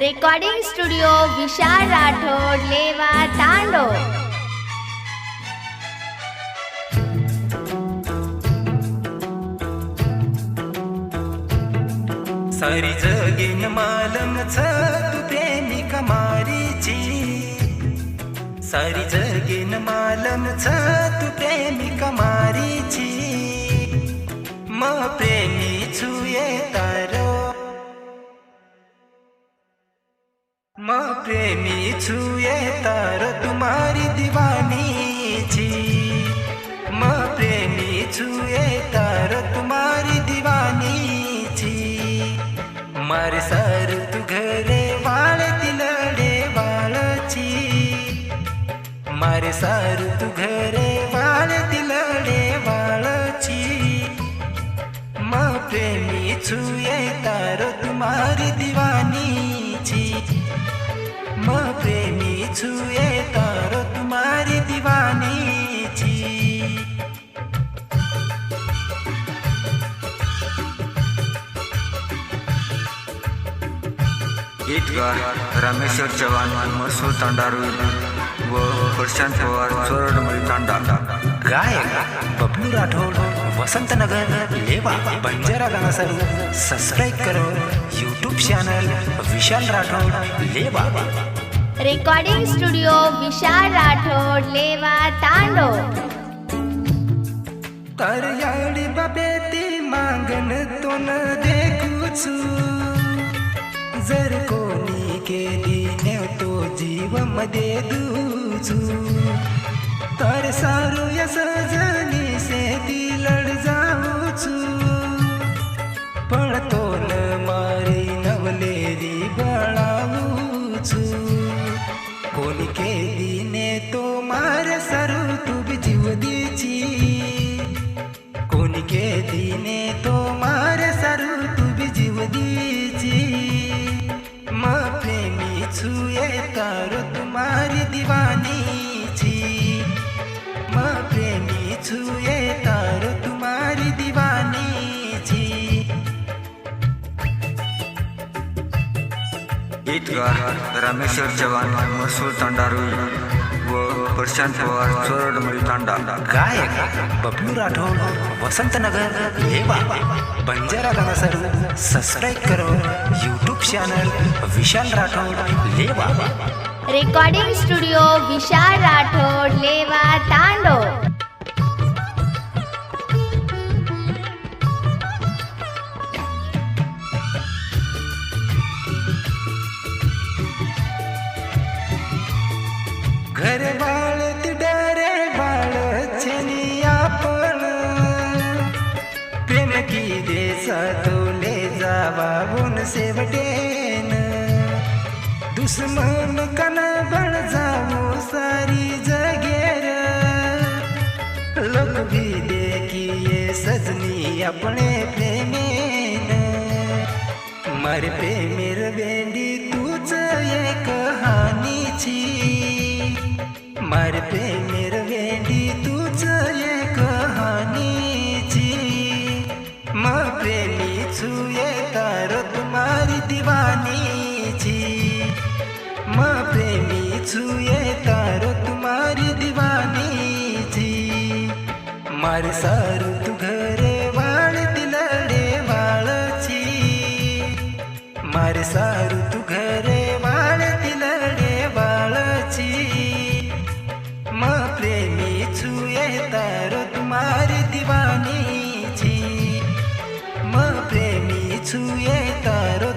Recording studio विशाल राठोड लेवा तांडो। सारी जगीन मालमच तू प्रेमिका मारीची, सारी जगीन मालमच तू प्रेमिका मारीची, प्रेमी छुए तारो, प्रेमी छुए तारो तुम्हारी दीवानी छी, प्रेमी छुए तारो तुम्हारी दीवानी छी। मारे सार तू घरे वाळ तिलडे वाळची, मारे सार तू घरे वाळ तिलडे वाळची, प्रेमी छुए तारो तुम्हारी दीवानी छी, प्रेमी छुए तारो तुम्हारी दीवानी छी। गीतकार रामेश्वर चव्हाण, मसूर तांडारू व प्रशांत पवार, चोरडमळी तांडा। गायक बबलू राठोड, वसंतनगर लेवा, बंजारा गानासरू। सब्सक्राइब करो यूट्यूब चैनल विशाल राठोड लेवा। रेकॉर्डिंग स्टुडिओ विशाल राठोड लेवा तांडो। तर याडी बाबे ती मागन तो न देखूचू, जर कोणी केली नेवतो जीव मध्ये दूजू, तर सारू या सजनी से ती लढ जाऊचू, पळतो न मारी नवलेरी बळाऊचू, कोणी केली ने तो मार सारू तू बी जीव दीची, कोणी केली ने तो मार सारू तू बी जीव दीची, प्रेमी छुए तारो तुम्हारी दीवानी छी, प्रेमी छुए तारो तुम्हारी दीवानी छी। गीतकार रामेश्वर चव्हाण, मसूर तांडारू व प्रशांत पवार, चोरडमळी तांडा। गायक बबलू राठोड, वसंतनगर लेवा, बंजारा गानासरू। सब्सक्राइब करो यूट्यूब चैनल विशाल राठोड लेवा। रेकॉर्डिंग स्टुडिओ विशाल राठोड लेवा तांडो। घर बाळत डरे बाळ छनी आपण, प्रेम की देसा तोले जावा उन सेवटेन, दुश्मन कन बन जाओ सारी जगेर, लोग भी देखिए सजनी अपने प्रेमेन, मार प्रेमेर बेंडी तूच एक कहानी छी, मार प्रेमेर वेंडी तूच एक कहानी छी, प्रेमी छुए तारो तुम्हारी दीवानी छी, प्रेमी छुए तारो तुम्हारी दीवानी छी। मार सारू तू घरे वाळ तिलडे वाळची, मार सारू तू घरे वाळ तिलडे वाळची, प्रेमी छुए तारो तुम्हारी दीवानी छी, प्रेमी छुए तारो